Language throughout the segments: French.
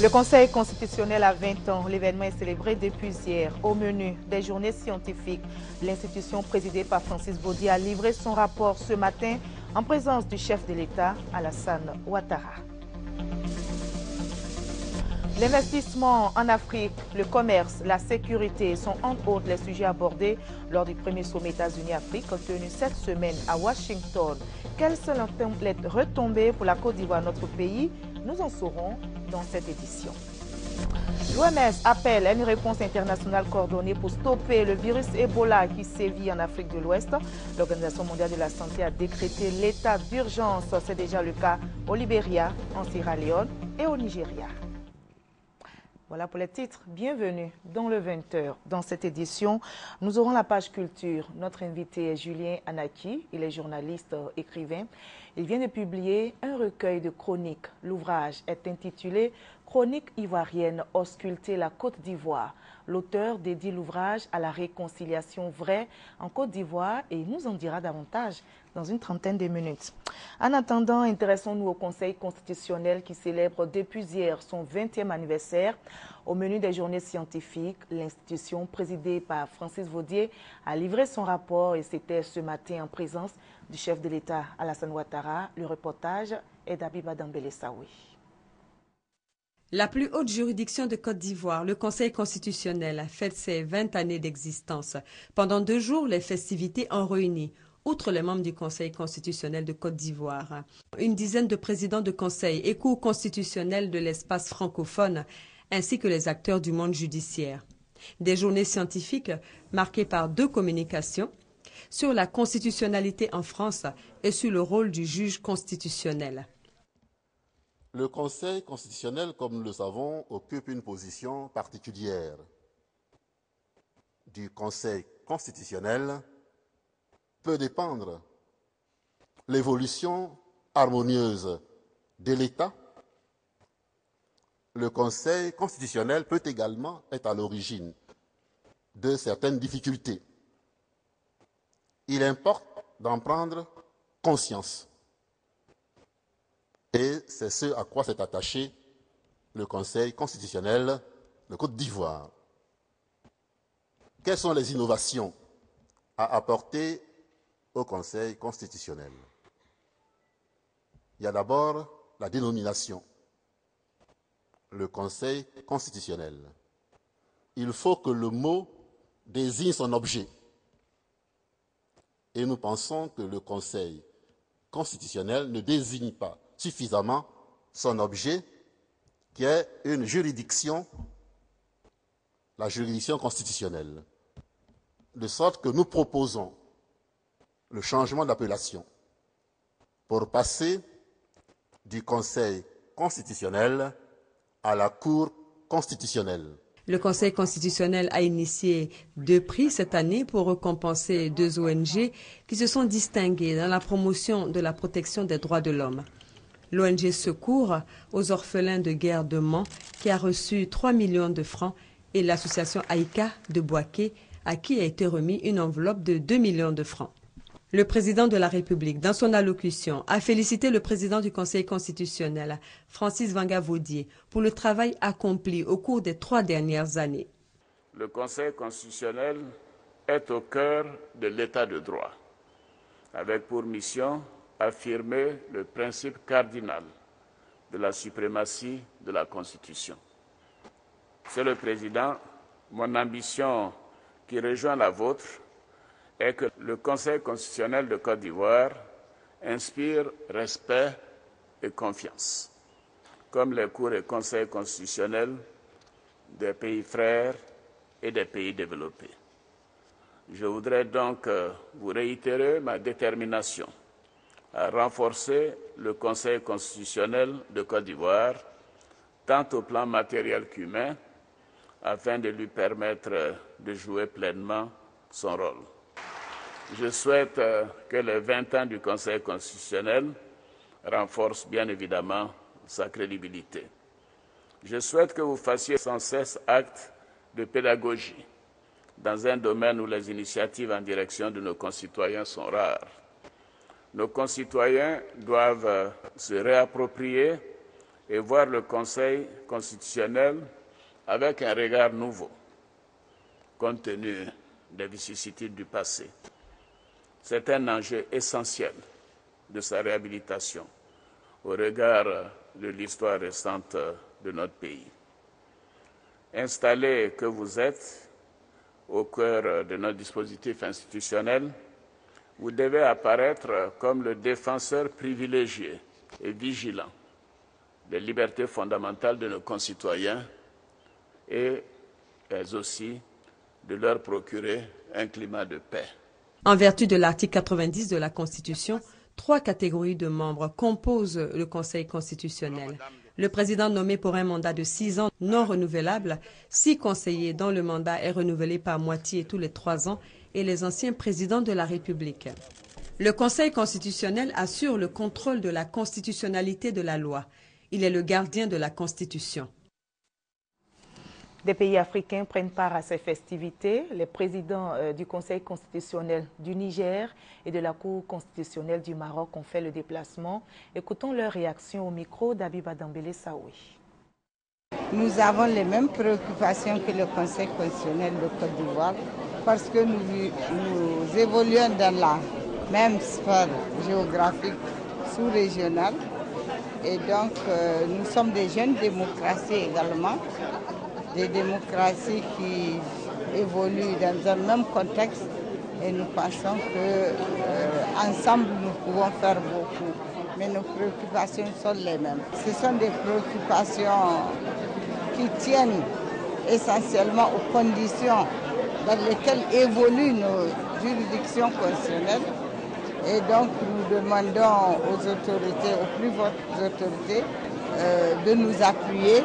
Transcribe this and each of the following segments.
Le Conseil constitutionnel a 20 ans. L'événement est célébré depuis hier. Au menu des journées scientifiques, l'institution présidée par Francis Baudier a livré son rapport ce matin en présence du chef de l'État, Alassane Ouattara. L'investissement en Afrique, le commerce, la sécurité sont entre autres les sujets abordés lors du premier sommet États-Unis-Afrique tenu cette semaine à Washington. Quelles sont les retombées pour la Côte d'Ivoire, notre pays? Nous en saurons dans cette édition. L'OMS appelle à une réponse internationale coordonnée pour stopper le virus Ebola qui sévit en Afrique de l'Ouest. L'Organisation mondiale de la santé a décrété l'état d'urgence. C'est déjà le cas au Libéria, en Sierra Leone et au Nigeria. Voilà pour les titres. Bienvenue dans le 20h. Dans cette édition, nous aurons la page culture. Notre invité est Julien Anaki. Il est journaliste, écrivain. Il vient de publier un recueil de chroniques. L'ouvrage est intitulé « Chroniques ivoiriennes, ausculter la Côte d'Ivoire ». L'auteur dédie l'ouvrage à la réconciliation vraie en Côte d'Ivoire et il nous en dira davantage dans une trentaine de minutes. En attendant, intéressons-nous au Conseil constitutionnel qui célèbre depuis hier son 20e anniversaire. Au menu des journées scientifiques, l'institution présidée par Francis Baudier a livré son rapport et c'était ce matin en présence du chef de l'État Alassane Ouattara. Le reportage est d'Abiba Dambélé-Saoui. La plus haute juridiction de Côte d'Ivoire, le Conseil constitutionnel, fête ses 20 années d'existence. Pendant 2 jours, les festivités ont réuni, outre les membres du Conseil constitutionnel de Côte d'Ivoire, une dizaine de présidents de conseils et cours constitutionnels de l'espace francophone, ainsi que les acteurs du monde judiciaire. Des journées scientifiques marquées par 2 communications sur la constitutionnalité en France et sur le rôle du juge constitutionnel. Le Conseil constitutionnel, comme nous le savons, occupe une position particulière. Du Conseil constitutionnel peut dépendre l'évolution harmonieuse de l'État. Le Conseil constitutionnel peut également être à l'origine de certaines difficultés. Il importe d'en prendre conscience. Et c'est ce à quoi s'est attaché le Conseil constitutionnel de Côte d'Ivoire. Quelles sont les innovations à apporter au Conseil constitutionnel? Il y a d'abord la dénomination, le Conseil constitutionnel. Il faut que le mot désigne son objet. Et nous pensons que le Conseil constitutionnel ne désigne pas suffisamment son objet, qui est une juridiction, la juridiction constitutionnelle. De sorte que nous proposons le changement d'appellation pour passer du Conseil constitutionnel à la Cour constitutionnelle. Le Conseil constitutionnel a initié 2 prix cette année pour récompenser 2 ONG qui se sont distinguées dans la promotion de la protection des droits de l'homme. L'ONG Secours aux orphelins de guerre de Mans qui a reçu 3 millions de francs et l'association Aïka de Boaké à qui a été remis une enveloppe de 2 millions de francs. Le président de la République, dans son allocution, a félicité le président du Conseil constitutionnel, Francis Baudier, pour le travail accompli au cours des 3 dernières années. Le Conseil constitutionnel est au cœur de l'état de droit, avec pour mission affirmer le principe cardinal de la suprématie de la Constitution. Monsieur le Président, mon ambition qui rejoint la vôtre est que le Conseil constitutionnel de Côte d'Ivoire inspire respect et confiance, comme les cours et conseils constitutionnels des pays frères et des pays développés. Je voudrais donc vous réitérer ma détermination à renforcer le Conseil constitutionnel de Côte d'Ivoire, tant au plan matériel qu'humain, afin de lui permettre de jouer pleinement son rôle. Je souhaite que les 20 ans du Conseil constitutionnel renforcent bien évidemment sa crédibilité. Je souhaite que vous fassiez sans cesse acte de pédagogie dans un domaine où les initiatives en direction de nos concitoyens sont rares. Nos concitoyens doivent se réapproprier et voir le Conseil constitutionnel avec un regard nouveau, compte tenu des vicissitudes du passé. C'est un enjeu essentiel de sa réhabilitation au regard de l'histoire récente de notre pays. Installé que vous êtes au cœur de notre dispositif institutionnel, vous devez apparaître comme le défenseur privilégié et vigilant des libertés fondamentales de nos concitoyens et aussi de leur procurer un climat de paix. En vertu de l'article 90 de la Constitution, 3 catégories de membres composent le Conseil constitutionnel. Le président nommé pour un mandat de 6 ans non renouvelable, 6 conseillers dont le mandat est renouvelé par moitié tous les 3 ans et les anciens présidents de la République. Le Conseil constitutionnel assure le contrôle de la constitutionnalité de la loi. Il est le gardien de la Constitution. Des pays africains prennent part à ces festivités. Les présidents du Conseil constitutionnel du Niger et de la Cour constitutionnelle du Maroc ont fait le déplacement. Écoutons leur réaction au micro d'Abiba Dambélé Saoui. Nous avons les mêmes préoccupations que le Conseil constitutionnel de Côte d'Ivoire parce que nous évoluons dans la même sphère géographique sous-régionale et donc nous sommes des jeunes démocraties également. Des démocraties qui évoluent dans un même contexte et nous pensons qu'ensemble nous pouvons faire beaucoup. Mais nos préoccupations sont les mêmes. Ce sont des préoccupations qui tiennent essentiellement aux conditions dans lesquelles évoluent nos juridictions constitutionnelles. Et donc nous demandons aux autorités, aux plus hautes autorités, de nous appuyer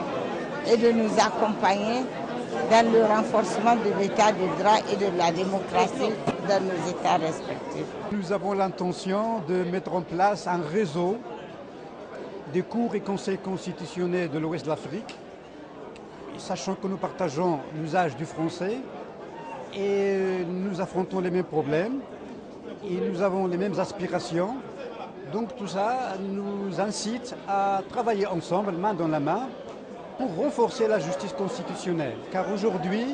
et de nous accompagner dans le renforcement de l'état de droit et de la démocratie dans nos États respectifs. Nous avons l'intention de mettre en place un réseau des cours et conseils constitutionnels de l'Ouest de l'Afrique, sachant que nous partageons l'usage du français et nous affrontons les mêmes problèmes et nous avons les mêmes aspirations. Donc tout ça nous incite à travailler ensemble, main dans la main, pour renforcer la justice constitutionnelle. Car aujourd'hui,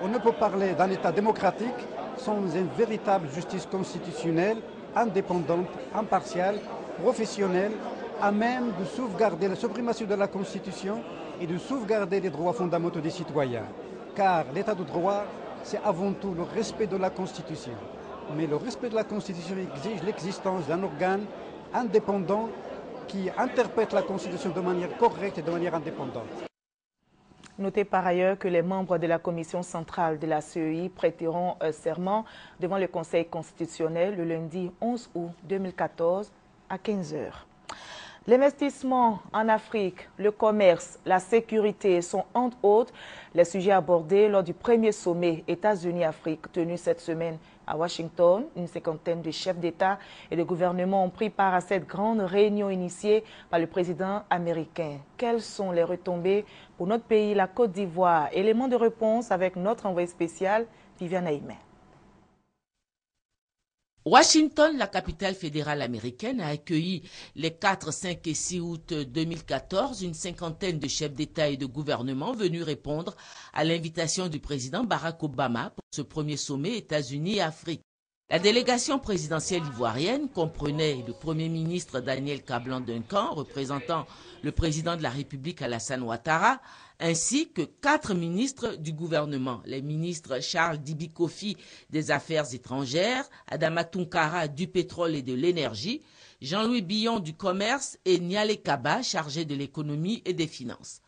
on ne peut parler d'un État démocratique sans une véritable justice constitutionnelle, indépendante, impartiale, professionnelle, à même de sauvegarder la suprématie de la Constitution et de sauvegarder les droits fondamentaux des citoyens. Car l'État de droit, c'est avant tout le respect de la Constitution. Mais le respect de la Constitution exige l'existence d'un organe indépendant qui interprète la Constitution de manière correcte et de manière indépendante. Notez par ailleurs que les membres de la commission centrale de la CEI prêteront serment devant le Conseil constitutionnel le lundi 11 août 2014 à 15 h. L'investissement en Afrique, le commerce, la sécurité sont entre autres les sujets abordés lors du premier sommet États-Unis-Afrique tenu cette semaine à Washington. Une cinquantaine de chefs d'État et de gouvernement ont pris part à cette grande réunion initiée par le président américain. Quelles sont les retombées pour notre pays, la Côte d'Ivoire? Élément de réponse avec notre envoyé spécial, Viviane Aïmé. Washington, la capitale fédérale américaine, a accueilli les 4, 5 et 6 août 2014 une cinquantaine de chefs d'État et de gouvernement venus répondre à l'invitation du président Barack Obama pour ce premier sommet États-Unis et Afrique. La délégation présidentielle ivoirienne comprenait le Premier ministre Daniel Kablan-Duncan, représentant le président de la République Alassane Ouattara, ainsi que 4 ministres du gouvernement, les ministres Charles Dibi Kofi des Affaires étrangères, Adama Tounkara du pétrole et de l'énergie, Jean-Louis Billon du commerce et Niale Kaba chargé de l'économie et des finances.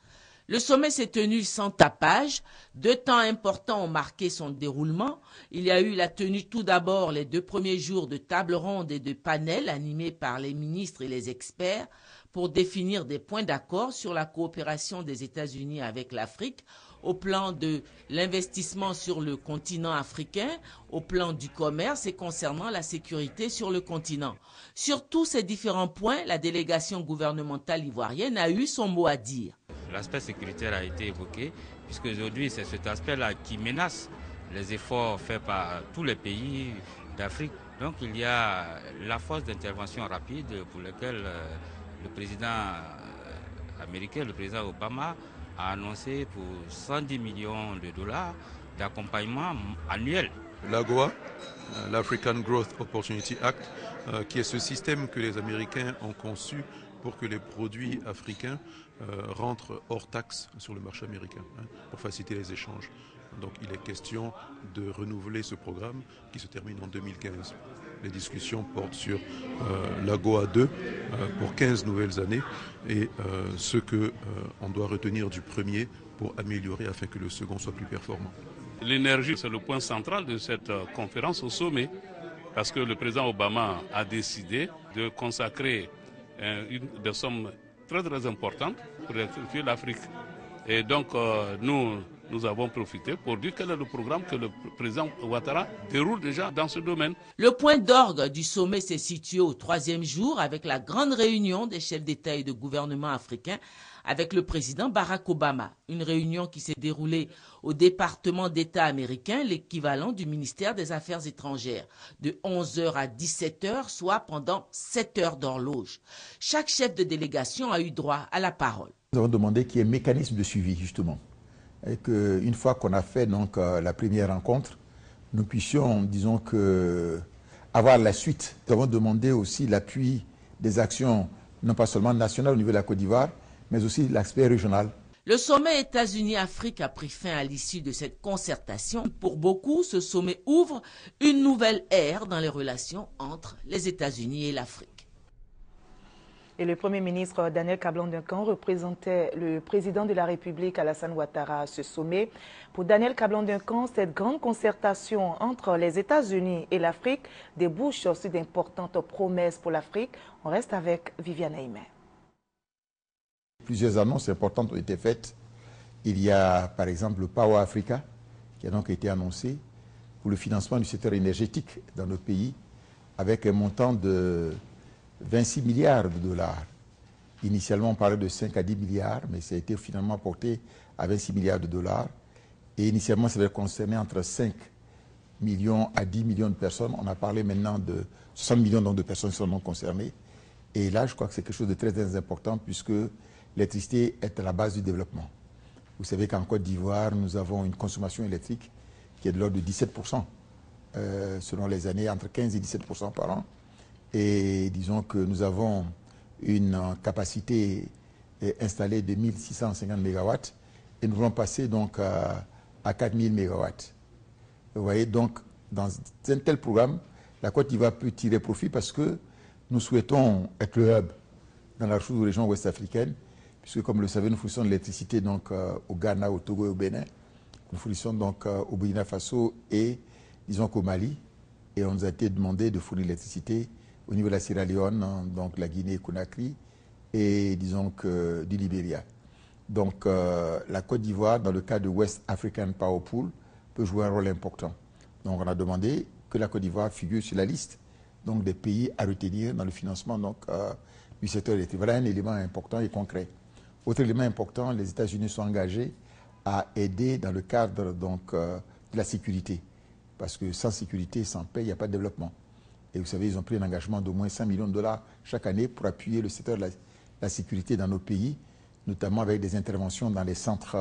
Le sommet s'est tenu sans tapage. 2 temps importants ont marqué son déroulement. Il y a eu la tenue tout d'abord les 2 premiers jours de table ronde et de panels animés par les ministres et les experts pour définir des points d'accord sur la coopération des États-Unis avec l'Afrique au plan de l'investissement sur le continent africain, au plan du commerce et concernant la sécurité sur le continent. Sur tous ces différents points, la délégation gouvernementale ivoirienne a eu son mot à dire. L'aspect sécuritaire a été évoqué, puisque aujourd'hui c'est cet aspect-là qui menace les efforts faits par tous les pays d'Afrique. Donc il y a la force d'intervention rapide pour laquelle le président américain, le président Obama, a annoncé pour 110 millions de dollars d'accompagnement annuel. L'AGOA, l'African Growth Opportunity Act, qui est ce système que les Américains ont conçu pour que les produits africains rentrent hors taxe sur le marché américain, pour faciliter les échanges. Donc il est question de renouveler ce programme qui se termine en 2015. Les discussions portent sur l'AGOA 2 pour 15 nouvelles années et ce qu'on doit retenir du premier pour améliorer afin que le second soit plus performant. L'énergie, c'est le point central de cette conférence au sommet parce que le président Obama a décidé de consacrer des sommes très très importantes pour électrifier l'Afrique. Et donc nous avons profité pour dire quel est le programme que le président Ouattara déroule déjà dans ce domaine. Le point d'orgue du sommet s'est situé au 3e jour avec la grande réunion des chefs d'État et de gouvernement africains avec le président Barack Obama. Une réunion qui s'est déroulée au département d'État américain, l'équivalent du ministère des Affaires étrangères, de 11h à 17h, soit pendant 7 heures d'horloge. Chaque chef de délégation a eu droit à la parole. Nous avons demandé qu'il y ait un mécanisme de suivi, justement. Et qu'une fois qu'on a fait donc, la première rencontre, nous puissions, disons que, avoir la suite. Nous avons demandé aussi l'appui des actions, non pas seulement nationales au niveau de la Côte d'Ivoire, mais aussi l'aspect régional. Le sommet États-Unis-Afrique a pris fin à l'issue de cette concertation. Pour beaucoup, ce sommet ouvre une nouvelle ère dans les relations entre les États-Unis et l'Afrique. Et le Premier ministre Daniel Kablan-Duncan représentait le président de la République Alassane Ouattara à ce sommet. Pour Daniel Kablan-Duncan, cette grande concertation entre les États-Unis et l'Afrique débouche sur d'importantes promesses pour l'Afrique. On reste avec Viviane Aimé. Plusieurs annonces importantes ont été faites. Il y a par exemple le Power Africa qui a donc été annoncé pour le financement du secteur énergétique dans notre pays avec un montant de 26 milliards de dollars. Initialement, on parlait de 5 à 10 milliards, mais ça a été finalement porté à 26 milliards de dollars. Et initialement, ça devait concerner entre 5 millions à 10 millions de personnes. On a parlé maintenant de 60 millions donc, de personnes qui sont non concernées. Et là, je crois que c'est quelque chose de très, très important puisque l'électricité est à la base du développement. Vous savez qu'en Côte d'Ivoire, nous avons une consommation électrique qui est de l'ordre de 17%, selon les années, entre 15 et 17% par an. Et disons que nous avons une capacité installée de 1650 MW et nous voulons passer donc à 4000 MW. Vous voyez, donc dans un tel programme, la Côte d'Ivoire peut tirer profit parce que nous souhaitons être le hub dans la région ouest africaine, puisque comme vous le savez, nous fournissons de l'électricité donc au Ghana, au Togo et au Bénin. Nous fournissons donc au Burkina Faso et disons qu'au Mali. Et on nous a été demandé de fournir l'électricité au niveau de la Sierra Leone, donc la Guinée-Conakry et disons que du Libéria. Donc la Côte d'Ivoire, dans le cadre de West African Power Pool, peut jouer un rôle important. Donc on a demandé que la Côte d'Ivoire figure sur la liste donc, des pays à retenir dans le financement donc, du secteur électrique. Voilà un élément important et concret. Autre élément important, les États-Unis sont engagés à aider dans le cadre donc, de la sécurité. Parce que sans sécurité, sans paix, il n'y a pas de développement. Et vous savez, ils ont pris un engagement d'au moins 5 millions de dollars chaque année pour appuyer le secteur de la sécurité dans nos pays, notamment avec des interventions dans les centres,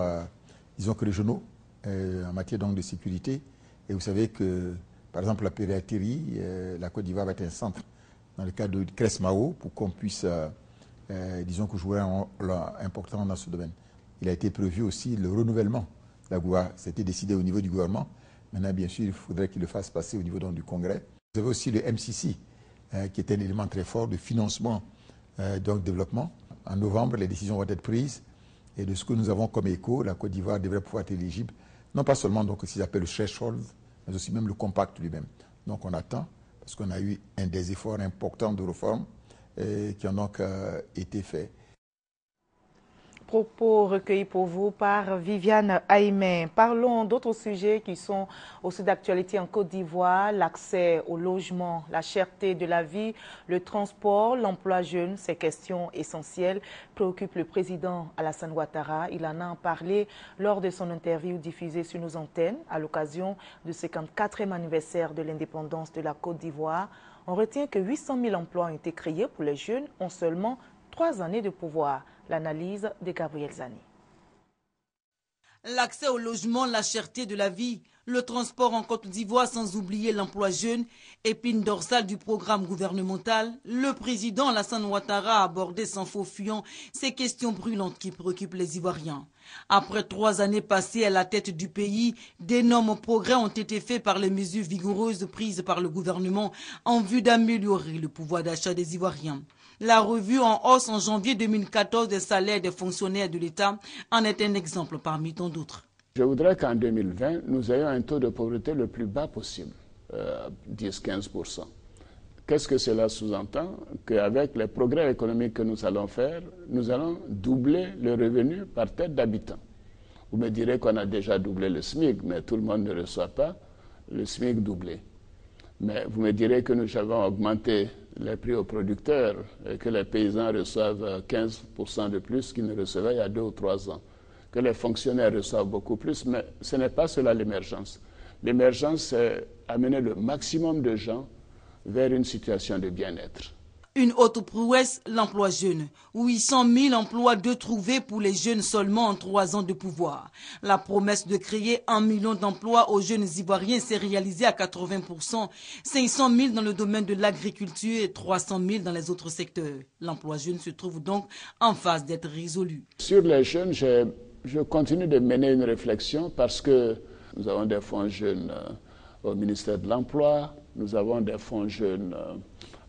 disons que régionaux, en matière donc de sécurité. Et vous savez que, par exemple, la piraterie, la Côte d'Ivoire va être un centre dans le cadre de CRESMAO pour qu'on puisse, disons que jouer un rôle important dans ce domaine. Il a été prévu aussi le renouvellement de la GOA. C'était décidé au niveau du gouvernement. Maintenant, bien sûr, il faudrait qu'il le fasse passer au niveau donc, du Congrès. Vous avez aussi le MCC, qui est un élément très fort de financement donc développement. En novembre, les décisions vont être prises. Et de ce que nous avons comme écho, la Côte d'Ivoire devrait pouvoir être éligible, non pas seulement donc, ce qu'ils appellent le threshold, mais aussi même le compact lui-même. Donc on attend, parce qu'on a eu des efforts importants de réforme qui ont donc été faits. Propos recueillis pour vous par Viviane Aimé. Parlons d'autres sujets qui sont aussi d'actualité en Côte d'Ivoire. L'accès au logement, la cherté de la vie, le transport, l'emploi jeune, ces questions essentielles préoccupent le président Alassane Ouattara. Il en a parlé lors de son interview diffusée sur nos antennes à l'occasion du 54e anniversaire de l'indépendance de la Côte d'Ivoire. On retient que 800 000 emplois ont été créés pour les jeunes en seulement 3 années de pouvoir. L'analyse de Gabriel Zani. L'accès au logement, la cherté de la vie, le transport en Côte d'Ivoire sans oublier l'emploi jeune, épine dorsale du programme gouvernemental, le président Alassane Ouattara a abordé sans faux fuyant ces questions brûlantes qui préoccupent les Ivoiriens. Après 3 années passées à la tête du pays, d'énormes progrès ont été faits par les mesures vigoureuses prises par le gouvernement en vue d'améliorer le pouvoir d'achat des Ivoiriens. La revue en hausse en janvier 2014 des salaires des fonctionnaires de l'État en est un exemple parmi tant d'autres. Je voudrais qu'en 2020, nous ayons un taux de pauvreté le plus bas possible, 10-15%. Qu'est-ce que cela sous-entend? Qu'avec les progrès économiques que nous allons faire, nous allons doubler le revenu par tête d'habitant. Vous me direz qu'on a déjà doublé le SMIC, mais tout le monde ne reçoit pas le SMIC doublé. Mais vous me direz que nous avons augmenté les prix aux producteurs et que les paysans reçoivent 15% de plus qu'ils ne recevaient il y a 2 ou 3 ans. Que les fonctionnaires reçoivent beaucoup plus, mais ce n'est pas cela l'émergence. L'émergence, c'est amener le maximum de gens vers une situation de bien-être. Une autre prouesse, l'emploi jeune. 800 000 emplois de trouvés pour les jeunes seulement en 3 ans de pouvoir. La promesse de créer 1 million d'emplois aux jeunes Ivoiriens s'est réalisée à 80%. 500 000 dans le domaine de l'agriculture et 300 000 dans les autres secteurs. L'emploi jeune se trouve donc en phase d'être résolu. Sur les jeunes, je continue de mener une réflexion parce que nous avons des fonds jeunes au ministère de l'Emploi, nous avons des fonds jeunes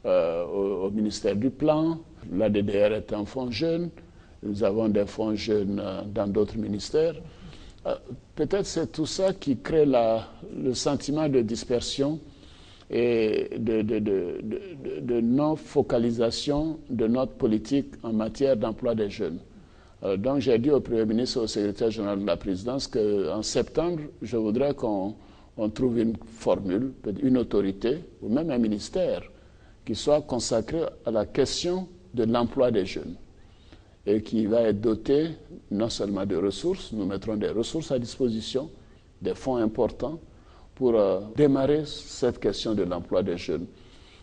au ministère du Plan, l'ADDR est un fonds jeune, nous avons des fonds jeunes dans d'autres ministères. Peut-être c'est tout ça qui crée le sentiment de dispersion et de non-focalisation de notre politique en matière d'emploi des jeunes. Donc j'ai dit au Premier ministre et au secrétaire général de la présidence qu'en septembre, je voudrais qu'on trouve une formule, une autorité ou même un ministère qui soit consacré à la question de l'emploi des jeunes et qui va être doté non seulement de ressources, nous mettrons des ressources à disposition, des fonds importants pour démarrer cette question de l'emploi des jeunes.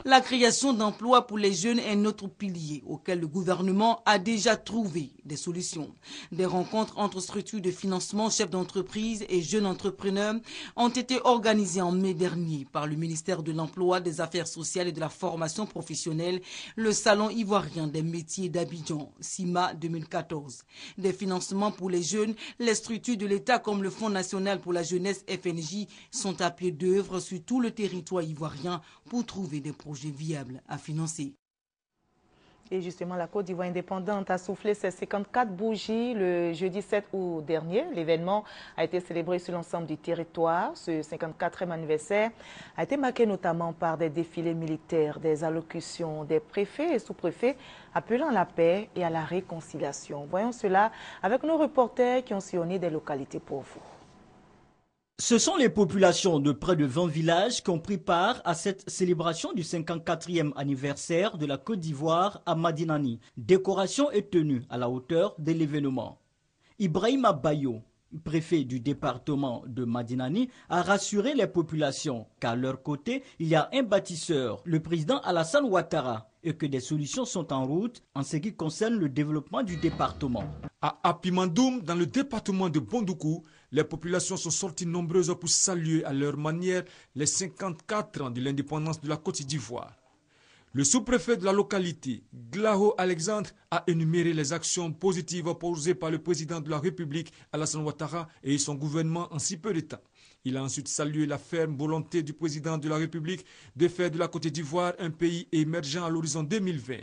La création d'emplois pour les jeunes est notre pilier auquel le gouvernement a déjà trouvé des solutions. Des rencontres entre structures de financement, chefs d'entreprise et jeunes entrepreneurs ont été organisées en mai dernier par le ministère de l'Emploi, des Affaires sociales et de la formation professionnelle, le Salon ivoirien des métiers d'Abidjan, SIMA 2014. Des financements pour les jeunes, les structures de l'État comme le Fonds national pour la jeunesse FNJ sont à pied d'œuvre sur tout le territoire ivoirien pour trouver des projets viables à financer. Et justement, la Côte d'Ivoire indépendante a soufflé ses 54 bougies le jeudi 7 août dernier. L'événement a été célébré sur l'ensemble du territoire. Ce 54e anniversaire a été marqué notamment par des défilés militaires, des allocutions des préfets et sous-préfets appelant à la paix et à la réconciliation. Voyons cela avec nos reporters qui ont sillonné des localités pour vous. Ce sont les populations de près de 20 villages qui ont pris part à cette célébration du 54e anniversaire de la Côte d'Ivoire à Madinani. Décoration est tenue à la hauteur de l'événement. Ibrahima Bayo, préfet du département de Madinani, a rassuré les populations qu'à leur côté, il y a un bâtisseur, le président Alassane Ouattara, et que des solutions sont en route en ce qui concerne le développement du département. À Apimandoum, dans le département de Bondoukou, les populations sont sorties nombreuses pour saluer à leur manière les 54 ans de l'indépendance de la Côte d'Ivoire. Le sous-préfet de la localité, Glao Alexandre, a énuméré les actions positives posées par le président de la République, Alassane Ouattara, et son gouvernement en si peu de temps. Il a ensuite salué la ferme volonté du président de la République de faire de la Côte d'Ivoire un pays émergent à l'horizon 2020.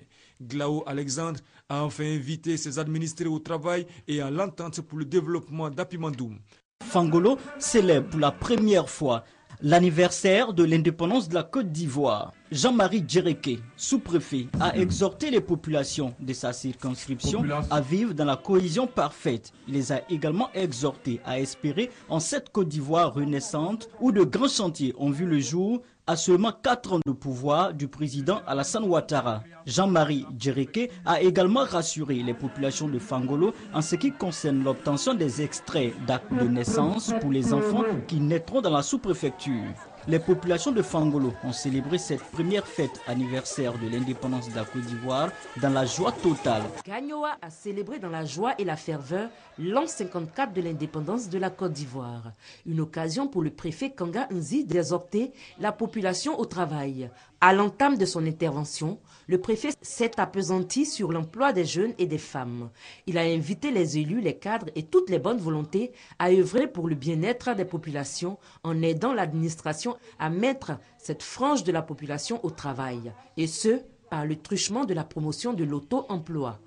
Glao Alexandre a enfin invité ses administrés au travail et à l'entente pour le développement d'Apimandoum. Fangolo célèbre pour la première fois l'anniversaire de l'indépendance de la Côte d'Ivoire. Jean-Marie Djereke, sous-préfet, a exhorté les populations de sa circonscription à vivre dans la cohésion parfaite. Il les a également exhortés à espérer en cette Côte d'Ivoire renaissante où de grands chantiers ont vu le jour à seulement 4 ans de pouvoir du président Alassane Ouattara. Jean-Marie Djereke a également rassuré les populations de Fangolo en ce qui concerne l'obtention des extraits d'actes de naissance pour les enfants qui naîtront dans la sous-préfecture. Les populations de Fangolo ont célébré cette première fête anniversaire de l'indépendance de la Côte d'Ivoire dans la joie totale. Gagnoa a célébré dans la joie et la ferveur l'an 54 de l'indépendance de la Côte d'Ivoire. Une occasion pour le préfet Kanga Nzi d'exhorter la population au travail. À l'entame de son intervention, le préfet s'est appesanti sur l'emploi des jeunes et des femmes. Il a invité les élus, les cadres et toutes les bonnes volontés à œuvrer pour le bien-être des populations en aidant l'administration à mettre cette frange de la population au travail. Et ce, par le truchement de la promotion de l'auto-emploi.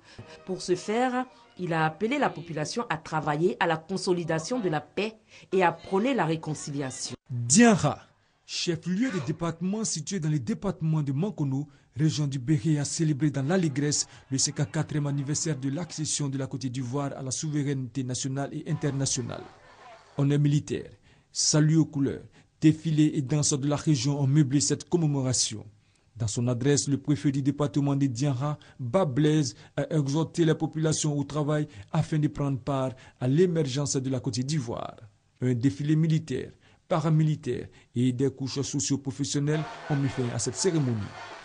Pour ce faire, il a appelé la population à travailler à la consolidation de la paix et à prôner la réconciliation. Dianra, chef-lieu des départements situé dans le département de Mankono, région du Béret, a célébré dans l'allégresse le 54e anniversaire de l'accession de la Côte d'Ivoire à la souveraineté nationale et internationale. Honneur militaire, salut aux couleurs, défilés et danses de la région ont meublé cette commémoration. Dans son adresse, le préfet du département de Dianra, Bablaise, a exhorté la population au travail afin de prendre part à l'émergence de la Côte d'Ivoire. Un défilé militaire, paramilitaire et des couches socio-professionnelles ont mis fin à cette cérémonie.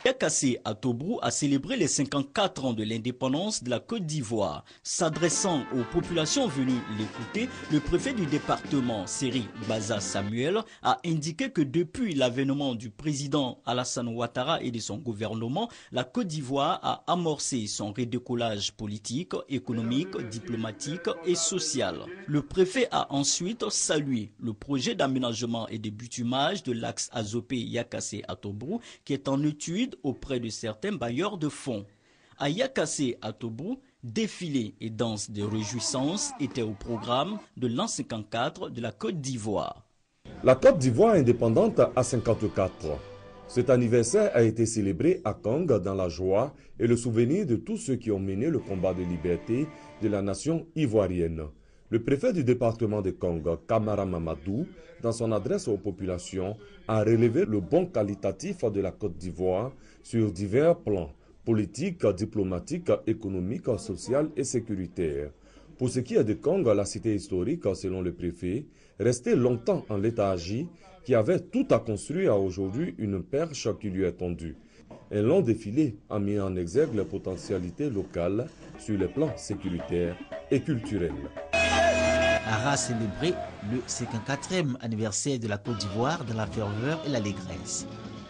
Yakassé Atobrou a célébré les 54 ans de l'indépendance de la Côte d'Ivoire. S'adressant aux populations venues l'écouter, le préfet du département, Seri Baza Samuel, a indiqué que depuis l'avènement du président Alassane Ouattara et de son gouvernement, la Côte d'Ivoire a amorcé son redécollage politique, économique, diplomatique et social. Le préfet a ensuite salué le projet d'aménagement et de bitumage de l'axe Azopé-Yakassé Atobrou qui est en étude auprès de certains bailleurs de fonds. À Yakassé Atobrou, défilés et danses de réjouissance étaient au programme de l'an 54 de la Côte d'Ivoire. La Côte d'Ivoire indépendante à 54. Cet anniversaire a été célébré à Kong dans la joie et le souvenir de tous ceux qui ont mené le combat de liberté de la nation ivoirienne. Le préfet du département de Kong, Kamara Mamadou, dans son adresse aux populations, a relevé le bond qualitatif de la Côte d'Ivoire sur divers plans, politiques, diplomatiques, économiques, sociaux et sécuritaires. Pour ce qui est de Kong, la cité historique, selon le préfet, restait longtemps en léthargie, qui avait tout à construire à aujourd'hui une perche qui lui est tendue. Un long défilé a mis en exergue les potentialités locales sur les plans sécuritaires et culturels. A célébré le 54e anniversaire de la Côte d'Ivoire dans la ferveur et l'allégresse.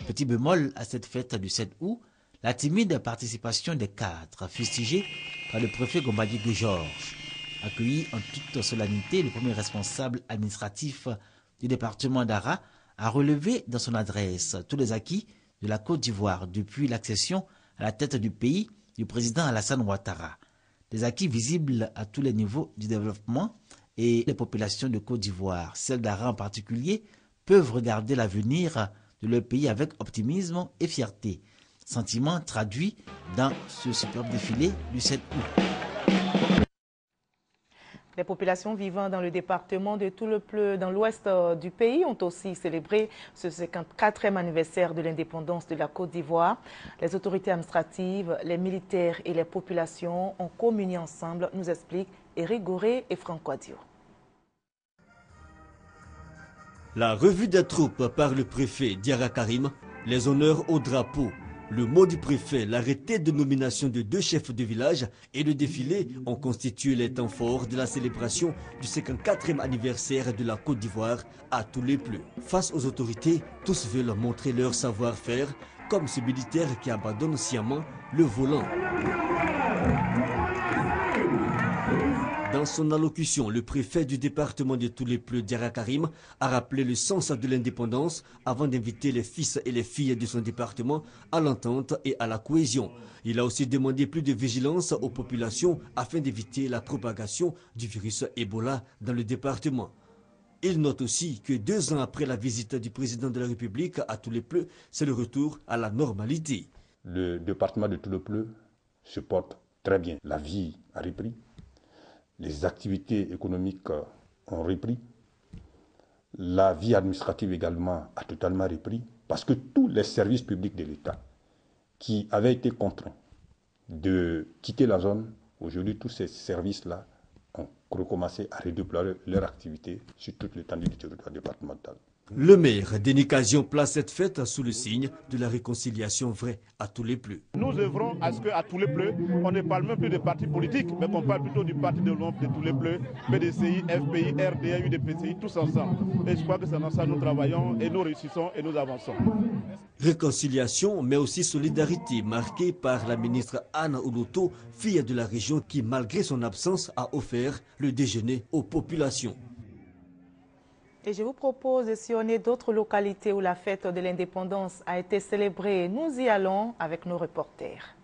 Petit bémol à cette fête du 7 août, la timide participation des cadres fustigée par le préfet Gombadi Georges. Accueilli en toute solennité, le premier responsable administratif du département d'Ara a relevé dans son adresse tous les acquis de la Côte d'Ivoire depuis l'accession à la tête du pays du président Alassane Ouattara. Des acquis visibles à tous les niveaux du développement et les populations de Côte d'Ivoire, celles d'Ara en particulier, peuvent regarder l'avenir de leur pays avec optimisme et fierté. Sentiment traduit dans ce superbe défilé du 7 août. Les populations vivant dans le département de Toulepleu, dans l'ouest du pays, ont aussi célébré ce 54e anniversaire de l'indépendance de la Côte d'Ivoire. Les autorités administratives, les militaires et les populations ont communié ensemble, nous expliquent Éric Goré et Franck Wadio. La revue des troupes par le préfet Diarra Karim, les honneurs au drapeau, le mot du préfet, l'arrêté de nomination de 2 chefs de village et le défilé ont constitué les temps forts de la célébration du 54e anniversaire de la Côte d'Ivoire à Toulepleu. Face aux autorités, tous veulent montrer leur savoir-faire, comme ce militaire qui abandonne sciemment le volant. Dans son allocution, le préfet du département de Toulepleu, Diarra Karim, a rappelé le sens de l'indépendance avant d'inviter les fils et les filles de son département à l'entente et à la cohésion. Il a aussi demandé plus de vigilance aux populations afin d'éviter la propagation du virus Ebola dans le département. Il note aussi que 2 ans après la visite du président de la République à Toulepleu, c'est le retour à la normalité. Le département de Toulepleu se porte très bien. La vie a repris. Les activités économiques ont repris. La vie administrative également a totalement repris parce que tous les services publics de l'État qui avaient été contraints de quitter la zone, aujourd'hui tous ces services-là ont recommencé à redéployer leur activité sur toute l'étendue du territoire départemental. Le maire d'Énicasion place cette fête sous le signe de la réconciliation vraie à tous les pleux. Nous œuvrons à ce qu'à tous les pleux, on ne parle même plus de partis politiques, mais qu'on parle plutôt du parti de l'ombre de tous les pleux, PDCI, FPI, RDA, UDPCI, tous ensemble. Et je crois que c'est dans ça que nous travaillons et nous réussissons et nous avançons. Réconciliation, mais aussi solidarité, marquée par la ministre Anna Oloto, fille de la région qui, malgré son absence, a offert le déjeuner aux populations. Et je vous propose de sillonner d'autres localités où la fête de l'indépendance a été célébrée. Nous y allons avec nos reporters.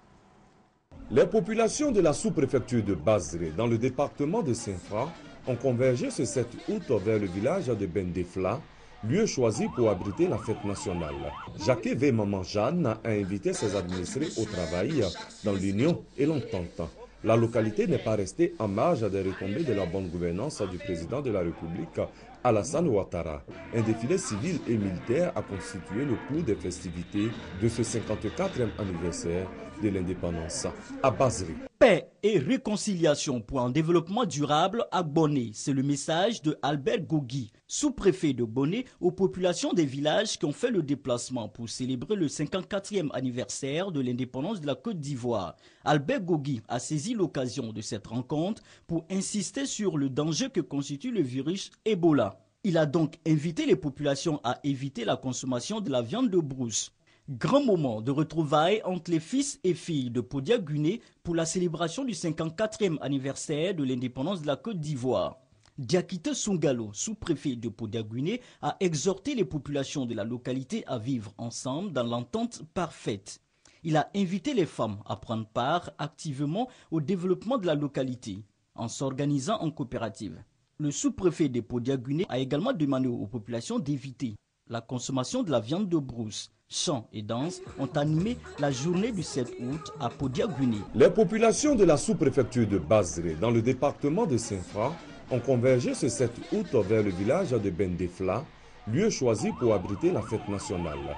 Les populations de la sous-préfecture de Bazré, dans le département de Saint-Fra, ont convergé ce 7 août vers le village de Bendefla, lieu choisi pour abriter la fête nationale. Jacques V. Maman Jeanne a invité ses administrés au travail dans l'union et l'entente. La localité n'est pas restée en marge des retombées de la bonne gouvernance du président de la République, Alassane Ouattara. Un défilé civil et militaire a constitué le clou des festivités de ce 54e anniversaire de l'indépendance à Bazré. Paix et réconciliation pour un développement durable à Boné. C'est le message de Albert Gogui, sous-préfet de Boné, aux populations des villages qui ont fait le déplacement pour célébrer le 54e anniversaire de l'indépendance de la Côte d'Ivoire. Albert Gogui a saisi l'occasion de cette rencontre pour insister sur le danger que constitue le virus Ebola. Il a donc invité les populations à éviter la consommation de la viande de brousse. Grand moment de retrouvailles entre les fils et filles de Podia-Guinée pour la célébration du 54e anniversaire de l'indépendance de la Côte d'Ivoire. Diakite Sungalo, sous-préfet de Podia-Guinée, a exhorté les populations de la localité à vivre ensemble dans l'entente parfaite. Il a invité les femmes à prendre part activement au développement de la localité en s'organisant en coopérative. Le sous-préfet de Podia-Guinée a également demandé aux populations d'éviter la consommation de la viande de brousse. Chants et danses ont animé la journée du 7 août à Podia-Guinée. Les populations de la sous-préfecture de Bazré, dans le département de Saint-Fra, ont convergé ce 7 août vers le village de Bendefla, lieu choisi pour abriter la fête nationale.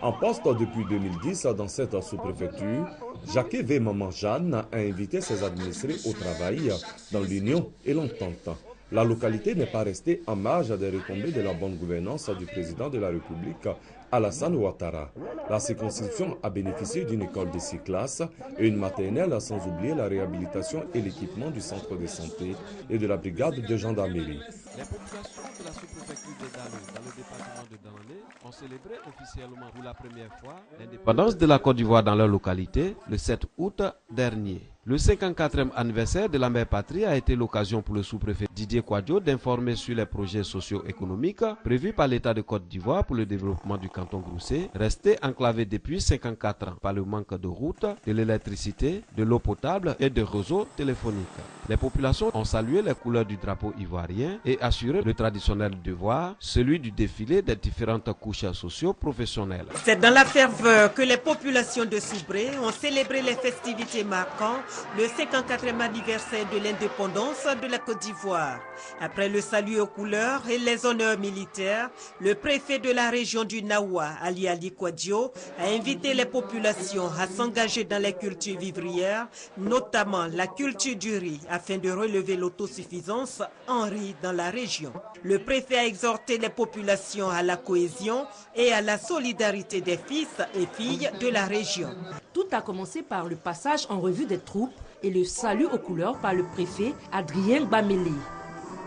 En poste depuis 2010 dans cette sous-préfecture, Jacques V. Maman Jeanne a invité ses administrés au travail dans l'union et l'entente. La localité n'est pas restée en marge des retombées de la bonne gouvernance du président de la République, Alassane Ouattara. La circonscription a bénéficié d'une école de 6 classes et une maternelle, sans oublier la réhabilitation et l'équipement du centre de santé et de la brigade de gendarmerie. Les populations de la sous-préfecture de Dalo, dans le département de Dané, ont célébré officiellement pour la première fois l'indépendance de la Côte d'Ivoire dans leur localité le 7 août dernier. Le 54e anniversaire de la mère patrie a été l'occasion pour le sous-préfet Didier Kouadio d'informer sur les projets socio-économiques prévus par l'État de Côte d'Ivoire pour le développement du canton Groussé, resté enclavé depuis 54 ans par le manque de routes, de l'électricité, de l'eau potable et de réseaux téléphoniques. Les populations ont salué les couleurs du drapeau ivoirien et assuré le traditionnel devoir, celui du défilé des différentes couches socio-professionnelles. C'est dans la ferveur que les populations de Soubré ont célébré les festivités marquant le 54e anniversaire de l'indépendance de la Côte d'Ivoire. Après le salut aux couleurs et les honneurs militaires, le préfet de la région du Nawa, Ali Kouadio, a invité les populations à s'engager dans les cultures vivrières, notamment la culture du riz, afin de relever l'autosuffisance en riz dans la région. Le préfet a exhorté les populations à la cohésion et à la solidarité des fils et filles de la région. Tout a commencé par le passage en revue des troupes et le salut aux couleurs par le préfet Adrien Bamélé.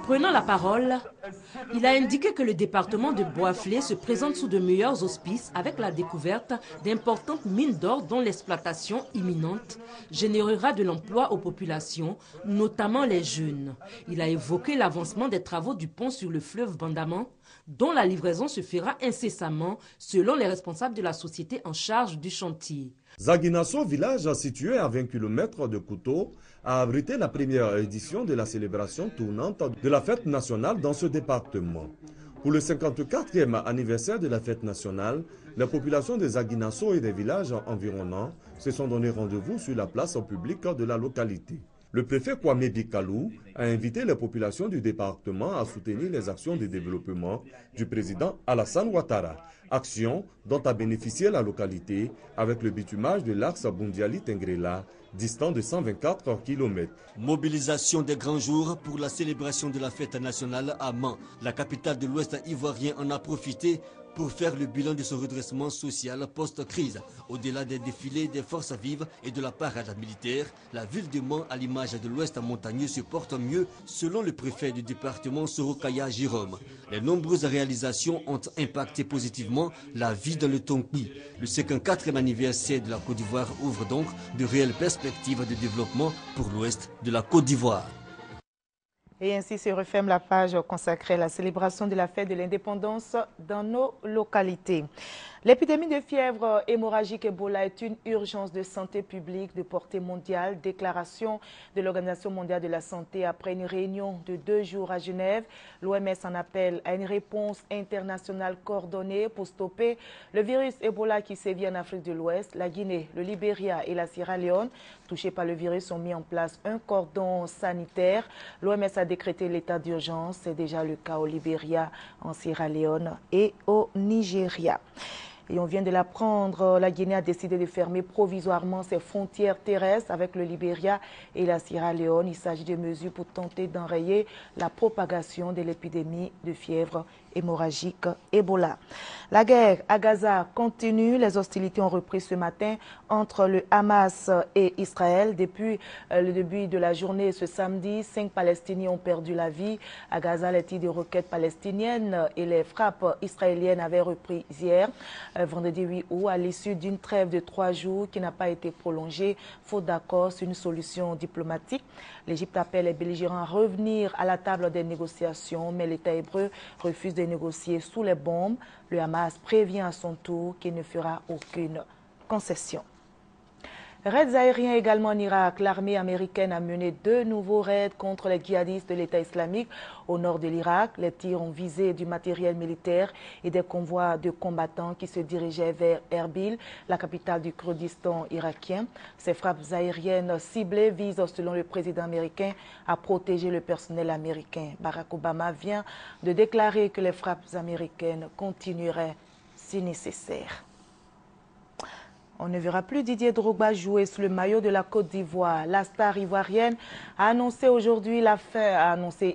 Prenant la parole, il a indiqué que le département de Boisflé se présente sous de meilleurs auspices avec la découverte d'importantes mines d'or dont l'exploitation imminente générera de l'emploi aux populations, notamment les jeunes. Il a évoqué l'avancement des travaux du pont sur le fleuve Bandaman, dont la livraison se fera incessamment selon les responsables de la société en charge du chantier. Zaguinasso, village situé à 20 km de Kouto, a abrité la première édition de la célébration tournante de la fête nationale dans ce département. Pour le 54e anniversaire de la fête nationale, les populations de Zaguinasso et des villages environnants se sont donné rendez-vous sur la place publique de la localité. Le préfet Kwame Bikalou a invité les populations du département à soutenir les actions de développement du président Alassane Ouattara, action dont a bénéficié la localité avec le bitumage de l'axe Bundiali-Tengrela, distant de 124 km. Mobilisation des grands jours pour la célébration de la fête nationale à Mans. La capitale de l'Ouest ivoirien en a profité pour faire le bilan de son redressement social post-crise. Au-delà des défilés des forces vives et de la parade militaire, la ville de Mans, à l'image de l'Ouest montagneux, se porte mieux selon le préfet du département Sorokaya Jérôme. Les nombreuses réalisations ont impacté positivement la vie dans le Tonkpi. Le 54e anniversaire de la Côte d'Ivoire ouvre donc de réelles perspectives de développement pour l'Ouest de la Côte d'Ivoire. Et ainsi se referme la page consacrée à la célébration de la fête de l'indépendance dans nos localités. L'épidémie de fièvre hémorragique Ebola est une urgence de santé publique de portée mondiale. Déclaration de l'Organisation mondiale de la santé après une réunion de 2 jours à Genève. L'OMS en appelle à une réponse internationale coordonnée pour stopper le virus Ebola qui sévit en Afrique de l'Ouest. La Guinée, le Libéria et la Sierra Leone, touchés par le virus, ont mis en place un cordon sanitaire. L'OMS a décrété l'état d'urgence. C'est déjà le cas au Libéria, en Sierra Leone et au Nigeria. Et on vient de l'apprendre, la Guinée a décidé de fermer provisoirement ses frontières terrestres avec le Libéria et la Sierra Leone. Il s'agit de mesures pour tenter d'enrayer la propagation de l'épidémie de fièvre hémorragique Ebola. La guerre à Gaza continue. Les hostilités ont repris ce matin entre le Hamas et Israël. Depuis le début de la journée ce samedi, 5 Palestiniens ont perdu la vie. À Gaza, les tirs de roquettes palestiniennes et les frappes israéliennes avaient repris hier, vendredi 8 août, à l'issue d'une trêve de 3 jours qui n'a pas été prolongée, faute d'accord sur une solution diplomatique. L'Égypte appelle les belligérants à revenir à la table des négociations, mais l'État hébreu refuse de négocier sous les bombes. Le Hamas prévient à son tour qu'il ne fera aucune concession. Raids aériens également en Irak. L'armée américaine a mené 2 nouveaux raids contre les djihadistes de l'État islamique au nord de l'Irak. Les tirs ont visé du matériel militaire et des convois de combattants qui se dirigeaient vers Erbil, la capitale du Kurdistan irakien. Ces frappes aériennes ciblées visent, selon le président américain, à protéger le personnel américain. Barack Obama vient de déclarer que les frappes américaines continueraient si nécessaire. On ne verra plus Didier Drogba jouer sous le maillot de la Côte d'Ivoire. La star ivoirienne a annoncé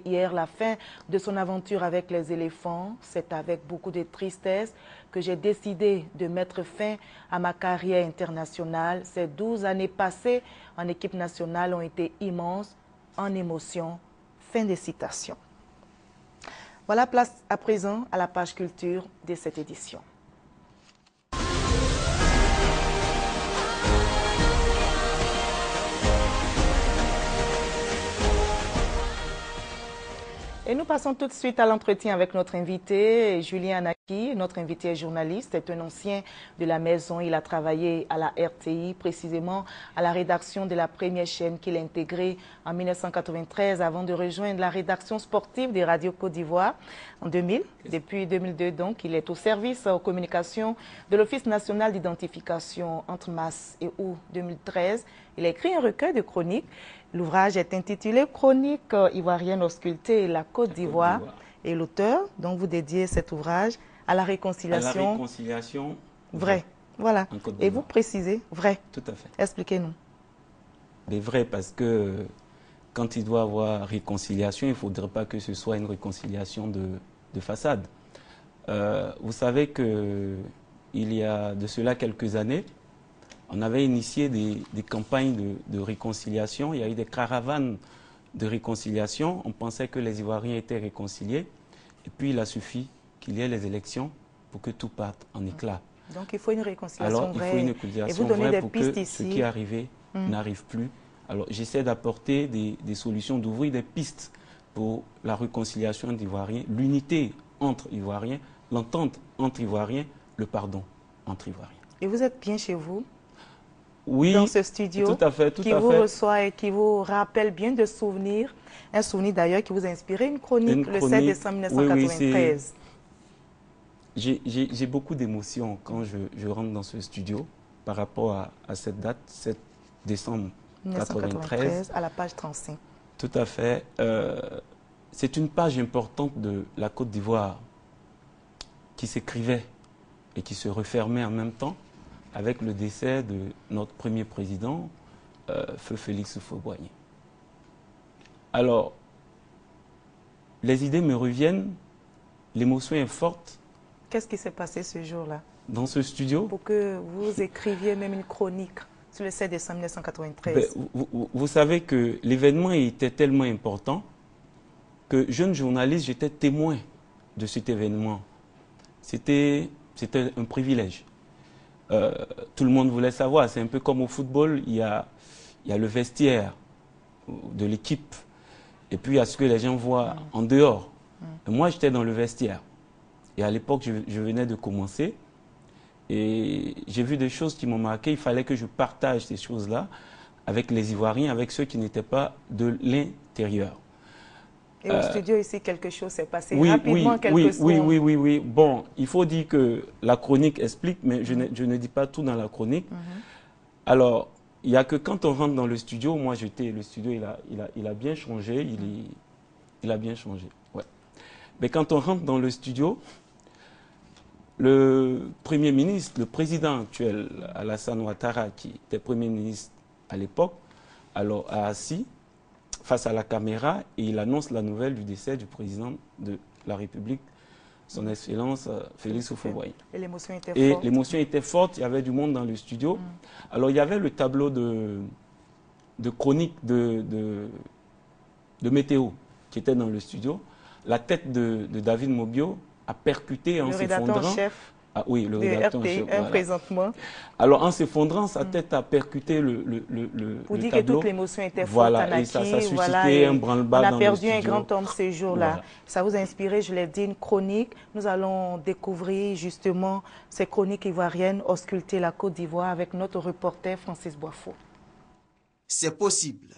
hier la fin de son aventure avec les éléphants. C'est avec beaucoup de tristesse que j'ai décidé de mettre fin à ma carrière internationale. Ces 12 années passées en équipe nationale ont été immenses en émotion. Fin de citation. Voilà, place à présent à la page culture de cette édition. Et nous passons tout de suite à l'entretien avec notre invité, Julien Anaki. Notre invité est journaliste, est un ancien de la maison. Il a travaillé à la RTI, précisément à la rédaction de la première chaîne qu'il a intégrée en 1993 avant de rejoindre la rédaction sportive des radios Côte d'Ivoire en 2000. Depuis 2002, donc, il est au service aux communications de l'Office national d'identification entre mars et août 2013. Il a écrit un recueil de chroniques. L'ouvrage est intitulé « Chroniques ivoiriennes auscultées, la Côte d'Ivoire ». Et l'auteur, donc vous dédiez cet ouvrage à la réconciliation. À la réconciliation vraie. Voilà. Et vous précisez vrai. Tout à fait. Expliquez-nous. Mais vrai parce que quand il doit y avoir réconciliation, il ne faudrait pas que ce soit une réconciliation de façade. Vous savez qu'il y a de cela quelques années, on avait initié des campagnes de réconciliation. Il y a eu des caravanes de réconciliation. On pensait que les Ivoiriens étaient réconciliés. Et puis, il a suffi qu'il y ait les élections pour que tout parte en éclat. Donc, il faut une réconciliation vraie. Alors, il faut une réconciliation vraie pour que ce qui est arrivé n'arrive plus. Alors, j'essaie d'apporter des solutions, d'ouvrir des pistes pour la réconciliation d'Ivoiriens, l'unité entre Ivoiriens, l'entente entre Ivoiriens, le pardon entre Ivoiriens. Et vous êtes bien chez vous? Oui, dans ce studio tout à fait, qui vous reçoit et qui vous rappelle bien de souvenirs. Un souvenir d'ailleurs qui vous a inspiré une chronique le 7 décembre 1993. Oui, j'ai beaucoup d'émotions quand je rentre dans ce studio par rapport à cette date, 7 décembre 1993, à la page 35. Tout à fait. C'est une page importante de la Côte d'Ivoire qui s'écrivait et qui se refermait en même temps avec le décès de notre premier président, Feu Félix Houphouët-Boigny. Alors, les idées me reviennent, l'émotion est forte. Qu'est-ce qui s'est passé ce jour-là? Dans ce studio? Pour que vous écriviez même une chronique sur le 7 décembre 1993. Ben, vous savez que l'événement était tellement important que, jeune journaliste, j'étais témoin de cet événement. C'était un privilège. Tout le monde voulait savoir. C'est un peu comme au football, il y a le vestiaire de l'équipe et puis il y a ce que les gens voient en dehors. Et moi, j'étais dans le vestiaire. Et à l'époque, je venais de commencer et j'ai vu des choses qui m'ont marqué. Il fallait que je partage ces choses-là avec les Ivoiriens, avec ceux qui n'étaient pas de l'intérieur. Et au studio ici, quelque chose s'est passé rapidement, oui. Bon, il faut dire que la chronique explique, mais je ne dis pas tout dans la chronique. Alors, il n'y a que quand on rentre dans le studio, moi le studio il a bien changé, il a bien changé. Ouais. Mais quand on rentre dans le studio, le Premier ministre, le président actuel, Alassane Ouattara, qui était Premier ministre à l'époque, alors a assis face à la caméra et il annonce la nouvelle du décès du président de la République, son Excellence Félix Houphouët-Boigny. Et l'émotion était forte. forte. L'émotion était forte, il y avait du monde dans le studio. Alors il y avait le tableau de chronique de météo qui était dans le studio. La tête de David Mobio a percuté en s'effondrant. Le rédacteur en chef. Ah oui, le rédacteur en chef. Voilà. Présentement. Alors en s'effondrant, sa tête a percuté le Pour dire tableau. que toute l'émotion était forte, voilà, Anaki, et ça a suscité un branle-bas dans le studio. On a perdu un grand homme ces jours-là. Voilà. Ça vous a inspiré, je l'ai dit, une chronique. Nous allons découvrir justement ces chroniques ivoiriennes, ausculter la Côte d'Ivoire avec notre reporter Francis Boifo. C'est possible.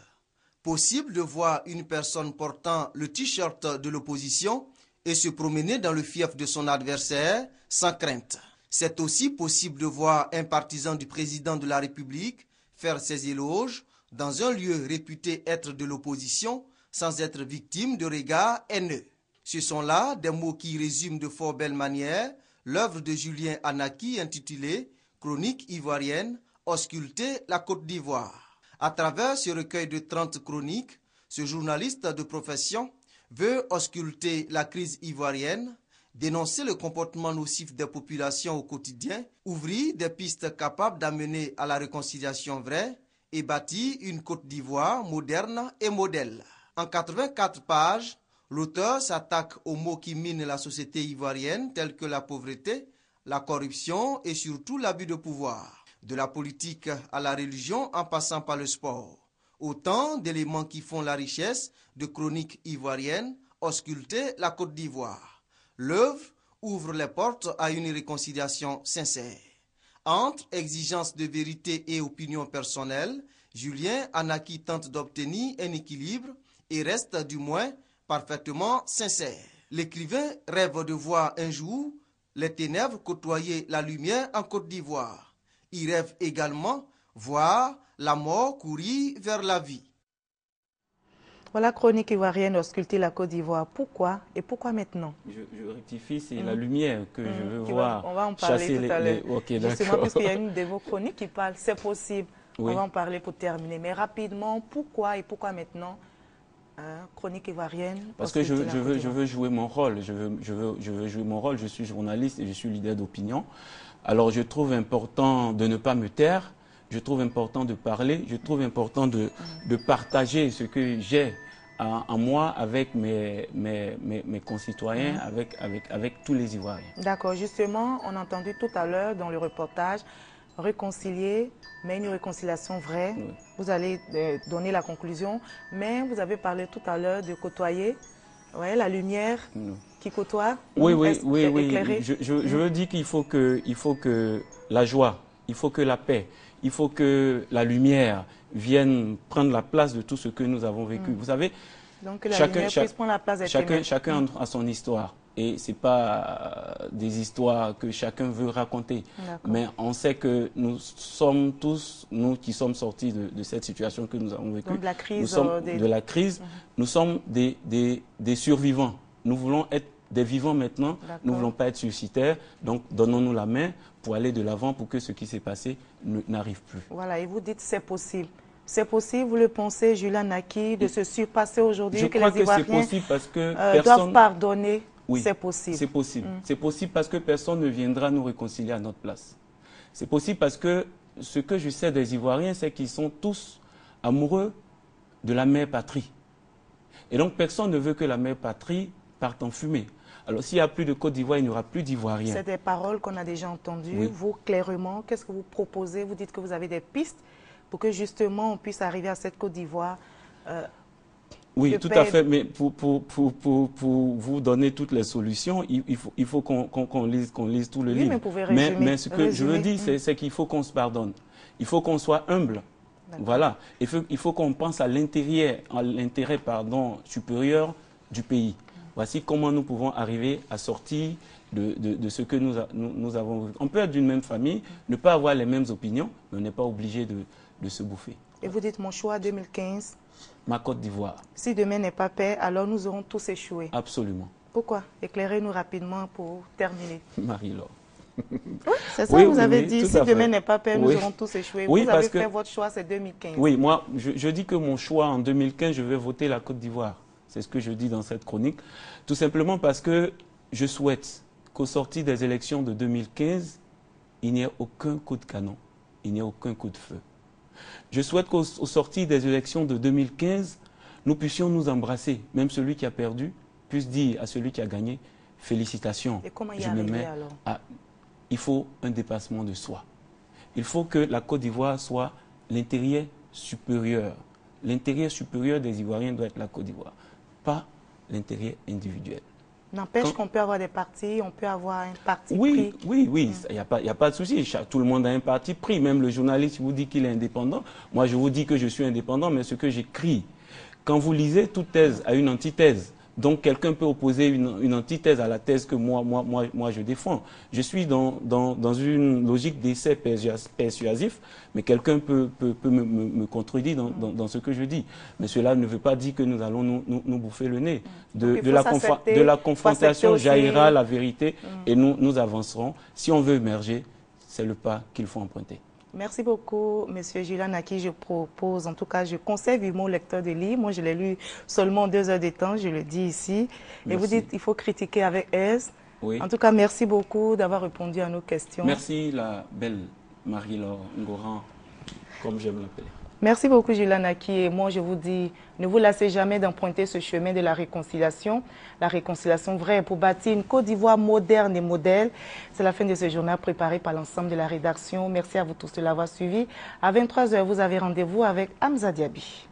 Possible de voir une personne portant le t-shirt de l'opposition et se promener dans le fief de son adversaire sans crainte. C'est aussi possible de voir un partisan du président de la République faire ses éloges dans un lieu réputé être de l'opposition sans être victime de regards haineux. Ce sont là des mots qui résument de fort belle manière l'œuvre de Julien Anaki intitulée « Chronique ivoirienne, ausculter la Côte d'Ivoire ». À travers ce recueil de 30 chroniques, ce journaliste de profession veut ausculter la crise ivoirienne, dénoncer le comportement nocif des populations au quotidien, ouvrir des pistes capables d'amener à la réconciliation vraie et bâtir une Côte d'Ivoire moderne et modèle. En 84 pages, l'auteur s'attaque aux maux qui minent la société ivoirienne tels que la pauvreté, la corruption et surtout l'abus de pouvoir. De la politique à la religion en passant par le sport. Autant d'éléments qui font la richesse de chroniques ivoiriennes, ausculter la Côte d'Ivoire. L'œuvre ouvre les portes à une réconciliation sincère. Entre exigence de vérité et opinion personnelle, Julien Anaki tente d'obtenir un équilibre et reste du moins parfaitement sincère. L'écrivain rêve de voir un jour les ténèbres côtoyer la lumière en Côte d'Ivoire. Il rêve également voir la mort courir vers la vie. Voilà, chronique ivoirienne, ausculter la Côte d'Ivoire. Pourquoi et pourquoi maintenant? Je rectifie, c'est la lumière que je veux voir. On va en parler tout à l'heure. Okay, justement, puisqu'il y a une de vos chroniques qui parle, c'est possible. Oui. On va en parler pour terminer. Mais rapidement, pourquoi et pourquoi maintenant chronique ivoirienne? Parce que je veux jouer mon rôle. Je veux jouer mon rôle. Je suis journaliste et je suis leader d'opinion. Alors je trouve important de ne pas me taire, je trouve important de parler, je trouve important de partager ce que j'ai en moi avec mes concitoyens, avec tous les Ivoiriens. D'accord, justement, on a entendu tout à l'heure dans le reportage, réconcilier, mais une réconciliation vraie. Oui. Vous allez donner la conclusion, mais vous avez parlé tout à l'heure de côtoyer, ouais, la lumière. Qui côtoie. Oui. Je veux dire qu'il faut que la joie, il faut que la paix, il faut que la lumière vienne prendre la place de tout ce que nous avons vécu. Vous savez, donc que la lumière puisse prendre la place des ténèbres. Chacun a son histoire. Et ce n'est pas des histoires que chacun veut raconter. Mais on sait que nous sommes tous, nous qui sommes sortis de cette situation que nous avons vécue, donc de la crise, nous sommes des survivants. Nous voulons être des vivants maintenant, nous ne voulons pas être suicidaires. Donc donnons-nous la main pour aller de l'avant pour que ce qui s'est passé n'arrive plus. Voilà, et vous dites c'est possible. C'est possible, vous le pensez, Julian Naki, de se surpasser aujourd'hui, que les Ivoiriens c'est possible parce que doivent pardonner. Oui, c'est possible. C'est possible. C'est possible parce que personne ne viendra nous réconcilier à notre place. C'est possible parce que ce que je sais des Ivoiriens, c'est qu'ils sont tous amoureux de la mère patrie. Et donc personne ne veut que la mère patrie parte en fumée. Alors s'il n'y a plus de Côte d'Ivoire, il n'y aura plus d'Ivoiriens. C'est des paroles qu'on a déjà entendues. Oui. Vous, clairement, qu'est-ce que vous proposez? Vous dites que vous avez des pistes pour que justement on puisse arriver à cette Côte d'Ivoire. Oui, tout à fait, mais pour vous donner toutes les solutions, il faut qu'on lise tout le livre. Mais, vous pouvez résumer, mais ce que je veux dire, c'est qu'il faut qu'on se pardonne. Il faut qu'on soit humble. Voilà. Il faut qu'on pense à l'intérêt supérieur du pays. Voici comment nous pouvons arriver à sortir de ce que nous avons vu. On peut être d'une même famille, ne pas avoir les mêmes opinions, mais on n'est pas obligé de se bouffer. Et vous dites mon choix 2015 ? Ma Côte d'Ivoire. Si demain n'est pas paix, alors nous aurons tous échoué. Absolument. Pourquoi? Éclairez-nous rapidement pour terminer. Marie-Laure. Oui, c'est ça, vous avez dit, si demain n'est pas paix, nous aurons tous échoué. Oui, vous avez fait votre choix, c'est 2015. Oui, moi, je dis que mon choix en 2015, je vais voter la Côte d'Ivoire. C'est ce que je dis dans cette chronique. Tout simplement parce que je souhaite qu'au sortir des élections de 2015, il n'y ait aucun coup de canon, il n'y ait aucun coup de feu. Je souhaite qu'au sortir des élections de 2015, nous puissions nous embrasser. Même celui qui a perdu puisse dire à celui qui a gagné, félicitations. Et comment y arriver alors? Il faut un dépassement de soi. Il faut que la Côte d'Ivoire soit l'intérêt supérieur. L'intérêt supérieur des Ivoiriens doit être la Côte d'Ivoire, pas l'intérêt individuel. N'empêche qu'on peut avoir des partis, on peut avoir un parti pris. Oui, il n'y a pas de souci. Tout le monde a un parti pris. Même le journaliste vous dit qu'il est indépendant. Moi, je vous dis que je suis indépendant, mais ce que j'écris, quand vous lisez, toute thèse a une antithèse. Donc, quelqu'un peut opposer une antithèse à la thèse que moi je défends. Je suis dans une logique d'essai persuasif, mais quelqu'un peut me contredire dans ce que je dis. Mais cela ne veut pas dire que nous allons nous bouffer le nez. De la confrontation jaillira la vérité et nous avancerons. Si on veut émerger, c'est le pas qu'il faut emprunter. Merci beaucoup, M. Julian Naki. Je propose, en tout cas, je conseille vivement au lecteur de livre. Moi, je l'ai lu seulement 2 heures de temps, je le dis ici. Merci. Et vous dites qu'il faut critiquer avec aise. Oui. En tout cas, merci beaucoup d'avoir répondu à nos questions. Merci, la belle Marie-Laure Ngoran, comme j'aime l'appeler. Merci beaucoup, Julian Naki. Et moi, je vous dis, ne vous lassez jamais d'emprunter ce chemin de la réconciliation vraie pour bâtir une Côte d'Ivoire moderne et modèle. C'est la fin de ce journal préparé par l'ensemble de la rédaction. Merci à vous tous de l'avoir suivi. À 23h, vous avez rendez-vous avec Hamza Diaby.